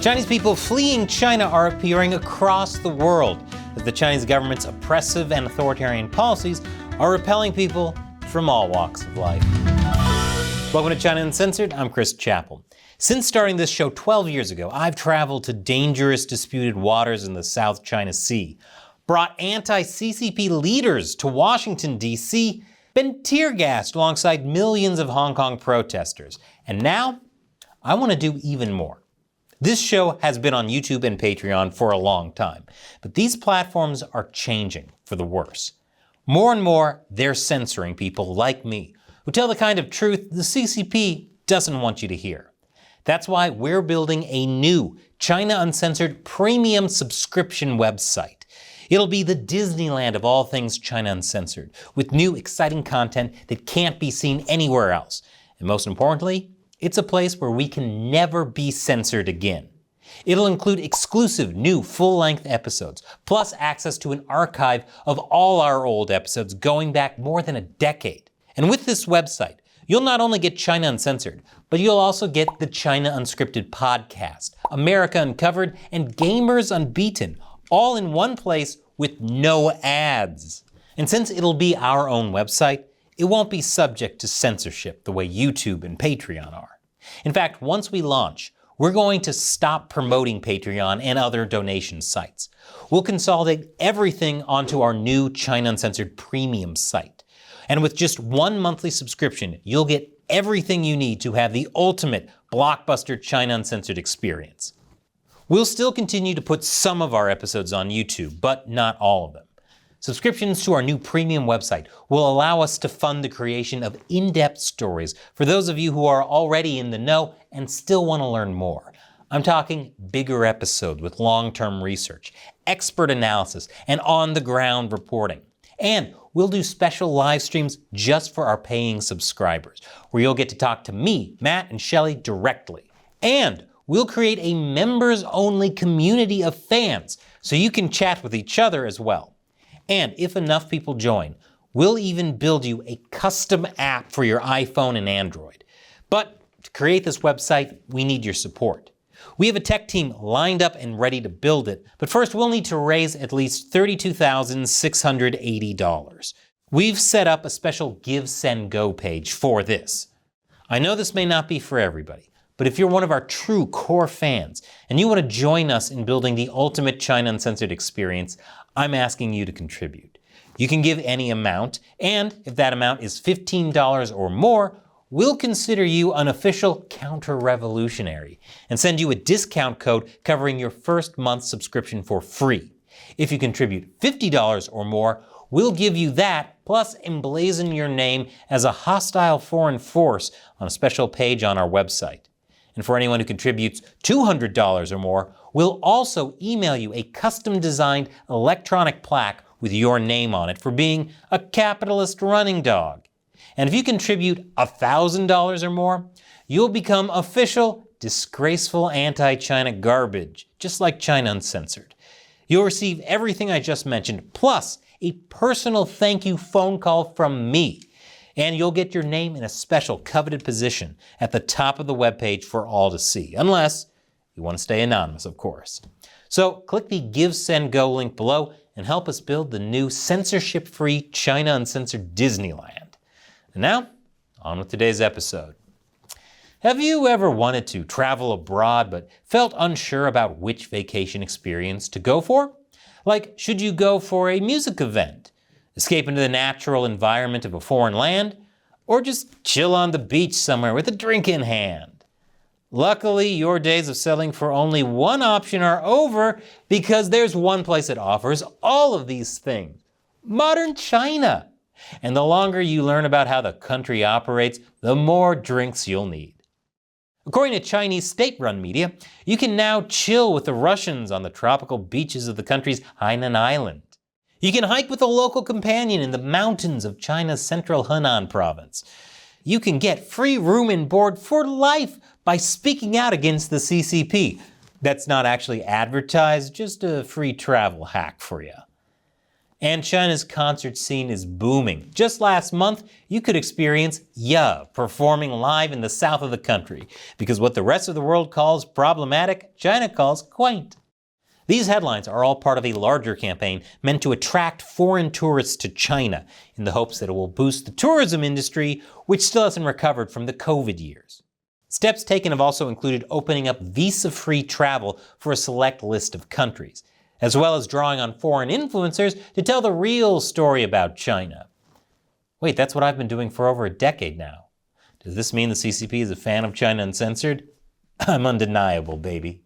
Chinese people fleeing China are appearing across the world as the Chinese government's oppressive and authoritarian policies are repelling people from all walks of life. Welcome to China Uncensored, I'm Chris Chappell. Since starting this show 12 years ago, I've traveled to dangerous disputed waters in the South China Sea, brought anti-CCP leaders to Washington, D.C., been tear-gassed alongside millions of Hong Kong protesters, and now I want to do even more. This show has been on YouTube and Patreon for a long time, but these platforms are changing for the worse. More and more, they're censoring people like me, who tell the kind of truth the CCP doesn't want you to hear. That's why we're building a new China Uncensored premium subscription website. It'll be the Disneyland of all things China Uncensored, with new exciting content that can't be seen anywhere else. And most importantly, it's a place where we can never be censored again. It'll include exclusive new full-length episodes, plus access to an archive of all our old episodes going back more than a decade. And with this website, you'll not only get China Uncensored, but you'll also get the China Unscripted podcast, America Uncovered, and Gamers Unbeaten, all in one place with no ads. And since it'll be our own website, it won't be subject to censorship the way YouTube and Patreon are. In fact, once we launch, we're going to stop promoting Patreon and other donation sites. We'll consolidate everything onto our new China Uncensored premium site. And with just one monthly subscription, you'll get everything you need to have the ultimate blockbuster China Uncensored experience. We'll still continue to put some of our episodes on YouTube, but not all of them. Subscriptions to our new premium website will allow us to fund the creation of in-depth stories for those of you who are already in the know and still want to learn more. I'm talking bigger episodes with long-term research, expert analysis, and on-the-ground reporting. And we'll do special live streams just for our paying subscribers, where you'll get to talk to me, Matt, and Shelley directly. And we'll create a members-only community of fans, so you can chat with each other as well. And if enough people join, we'll even build you a custom app for your iPhone and Android. But to create this website, we need your support. We have a tech team lined up and ready to build it, but first we'll need to raise at least $32,680. We've set up a special Give, Send, Go page for this. I know this may not be for everybody, but if you're one of our true core fans and you want to join us in building the ultimate China Uncensored experience, I'm asking you to contribute. You can give any amount, and if that amount is $15 or more, we'll consider you an official counter-revolutionary and send you a discount code covering your first month's subscription for free. If you contribute $50 or more, we'll give you that, plus emblazon your name as a hostile foreign force on a special page on our website. And for anyone who contributes $200 or more, we'll also email you a custom-designed electronic plaque with your name on it for being a capitalist running dog. And if you contribute $1,000 or more, you'll become official, disgraceful anti-China garbage, just like China Uncensored. You'll receive everything I just mentioned, plus a personal thank you phone call from me. And you'll get your name in a special coveted position at the top of the webpage for all to see, unless you want to stay anonymous, of course. So click the Give, Send, Go link below and help us build the new censorship-free China Uncensored Disneyland. And now, on with today's episode. Have you ever wanted to travel abroad but felt unsure about which vacation experience to go for? Like, should you go for a music event, escape into the natural environment of a foreign land, or just chill on the beach somewhere with a drink in hand? Luckily, your days of settling for only one option are over, because there's one place that offers all of these things: modern China. And the longer you learn about how the country operates, the more drinks you'll need. According to Chinese state-run media, you can now chill with the Russians on the tropical beaches of the country's Hainan Island. You can hike with a local companion in the mountains of China's central Henan province. You can get free room and board for life by speaking out against the CCP. That's not actually advertised, just a free travel hack for you. And China's concert scene is booming. Just last month, you could experience Ye performing live in the south of the country, because what the rest of the world calls problematic, China calls quaint. These headlines are all part of a larger campaign meant to attract foreign tourists to China in the hopes that it will boost the tourism industry, which still hasn't recovered from the COVID years. Steps taken have also included opening up visa-free travel for a select list of countries, as well as drawing on foreign influencers to tell the real story about China. Wait, that's what I've been doing for over a decade now. Does this mean the CCP is a fan of China Uncensored? I'm undeniable, baby.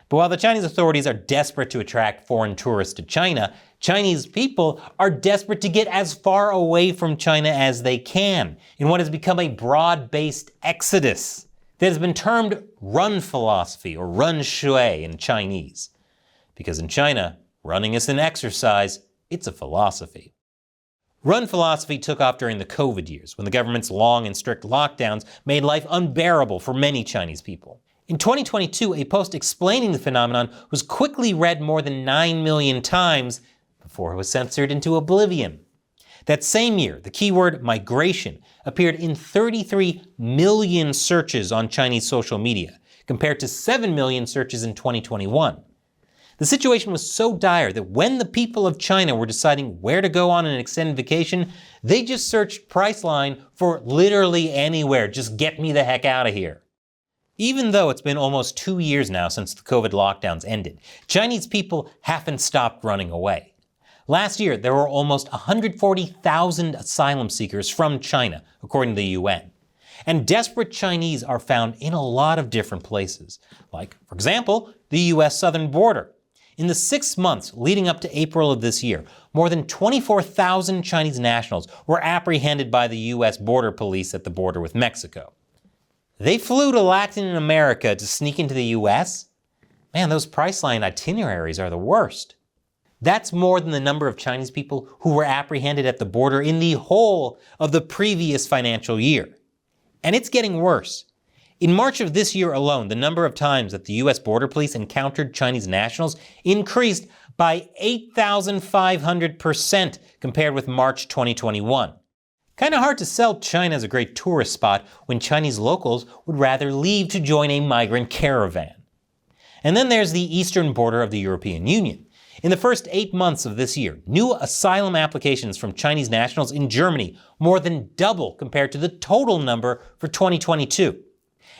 But while the Chinese authorities are desperate to attract foreign tourists to China, Chinese people are desperate to get as far away from China as they can in what has become a broad-based exodus that has been termed run philosophy or run shui in Chinese. Because in China, running isn't an exercise, it's a philosophy. Run philosophy took off during the COVID years, when the government's long and strict lockdowns made life unbearable for many Chinese people. In 2022, a post explaining the phenomenon was quickly read more than 9 million times before it was censored into oblivion. That same year, the keyword migration appeared in 33 million searches on Chinese social media, compared to 7 million searches in 2021. The situation was so dire that when the people of China were deciding where to go on an extended vacation, they just searched Priceline for literally anywhere. Just get me the heck out of here. Even though it's been almost 2 years now since the COVID lockdowns ended, Chinese people haven't stopped running away. Last year, there were almost 140,000 asylum seekers from China, according to the UN. And desperate Chinese are found in a lot of different places, like, for example, the US southern border. In the 6 months leading up to April of this year, more than 24,000 Chinese nationals were apprehended by the US border police at the border with Mexico. They flew to Latin America to sneak into the US? Man, those Priceline itineraries are the worst. That's more than the number of Chinese people who were apprehended at the border in the whole of the previous financial year. And it's getting worse. In March of this year alone, the number of times that the US border police encountered Chinese nationals increased by 8,500% compared with March 2021. Kinda hard to sell China as a great tourist spot when Chinese locals would rather leave to join a migrant caravan. And then there's the eastern border of the European Union. In the first 8 months of this year, new asylum applications from Chinese nationals in Germany more than double compared to the total number for 2022.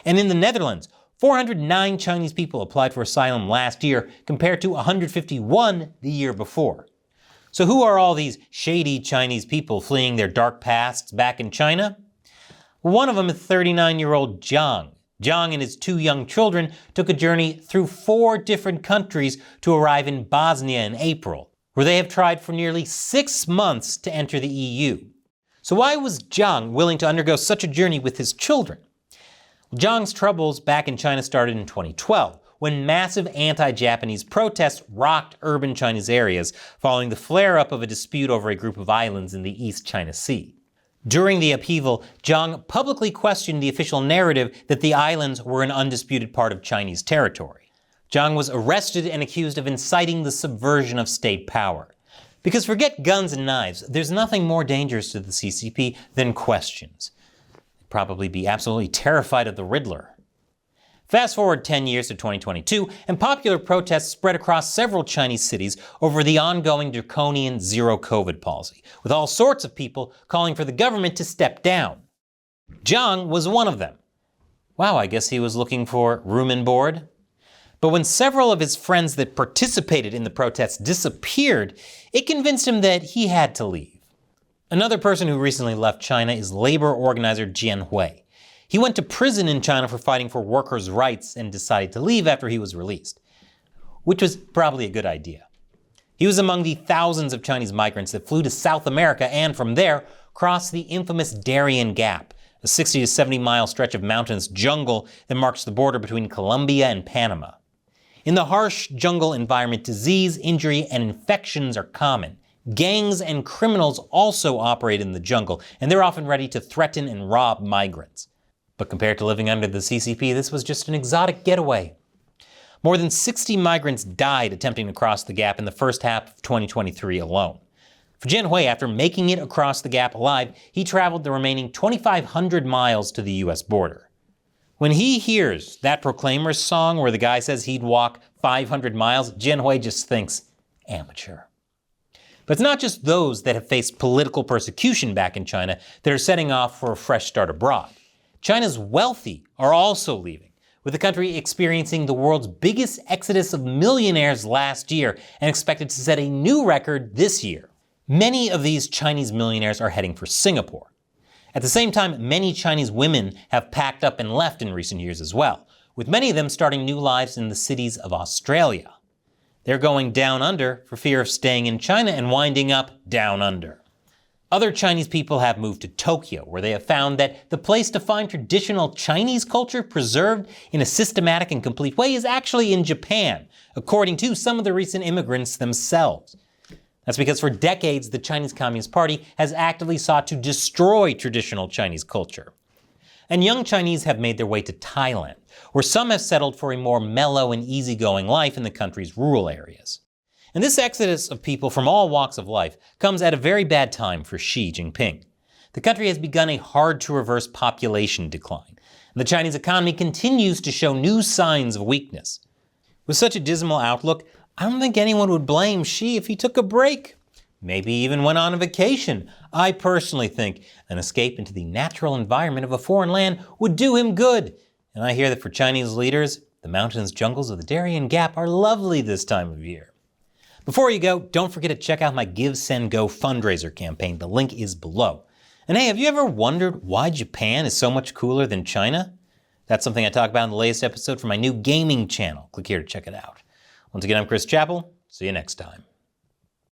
And in the Netherlands, 409 Chinese people applied for asylum last year compared to 151 the year before. So who are all these shady Chinese people fleeing their dark pasts back in China? Well, one of them is 39-year-old Zhang. Zhang and his 2 young children took a journey through 4 different countries to arrive in Bosnia in April, where they have tried for nearly 6 months to enter the EU. So why was Zhang willing to undergo such a journey with his children? Well, Zhang's troubles back in China started in 2012, when massive anti-Japanese protests rocked urban Chinese areas following the flare-up of a dispute over a group of islands in the East China Sea. During the upheaval, Zhang publicly questioned the official narrative that the islands were an undisputed part of Chinese territory. Zhang was arrested and accused of inciting the subversion of state power. Because forget guns and knives, there's nothing more dangerous to the CCP than questions. They'd probably be absolutely terrified of the Riddler. Fast forward 10 years to 2022, and popular protests spread across several Chinese cities over the ongoing draconian zero-COVID policy, with all sorts of people calling for the government to step down. Zhang was one of them. Wow, I guess he was looking for room and board. But when several of his friends that participated in the protests disappeared, it convinced him that he had to leave. Another person who recently left China is labor organizer Jian Hui. He went to prison in China for fighting for workers' rights and decided to leave after he was released, which was probably a good idea. He was among the thousands of Chinese migrants that flew to South America and from there crossed the infamous Darien Gap, a 60 to 70 mile stretch of mountainous jungle that marks the border between Colombia and Panama. In the harsh jungle environment, disease, injury, and infections are common. Gangs and criminals also operate in the jungle, and they're often ready to threaten and rob migrants. But compared to living under the CCP, this was just an exotic getaway. More than 60 migrants died attempting to cross the gap in the first half of 2023 alone. For Jianhui, after making it across the gap alive, he traveled the remaining 2,500 miles to the US border. When he hears that Proclaimers song where the guy says he'd walk 500 miles, Jianhui just thinks, amateur. But it's not just those that have faced political persecution back in China that are setting off for a fresh start abroad. China's wealthy are also leaving, with the country experiencing the world's biggest exodus of millionaires last year and expected to set a new record this year. Many of these Chinese millionaires are heading for Singapore. At the same time, many Chinese women have packed up and left in recent years as well, with many of them starting new lives in the cities of Australia. They're going down under for fear of staying in China and winding up down under. Other Chinese people have moved to Tokyo, where they have found that the place to find traditional Chinese culture preserved in a systematic and complete way is actually in Japan, according to some of the recent immigrants themselves. That's because for decades, the Chinese Communist Party has actively sought to destroy traditional Chinese culture. And young Chinese have made their way to Thailand, where some have settled for a more mellow and easygoing life in the country's rural areas. And this exodus of people from all walks of life comes at a very bad time for Xi Jinping. The country has begun a hard-to-reverse population decline, and the Chinese economy continues to show new signs of weakness. With such a dismal outlook, I don't think anyone would blame Xi if he took a break. Maybe even went on a vacation. I personally think an escape into the natural environment of a foreign land would do him good. And I hear that for Chinese leaders, the mountainous jungles of the Darien Gap are lovely this time of year. Before you go, don't forget to check out my Give, Send, Go fundraiser campaign. The link is below. And hey, have you ever wondered why Japan is so much cooler than China? That's something I talk about in the latest episode from my new gaming channel. Click here to check it out. Once again, I'm Chris Chappell. See you next time.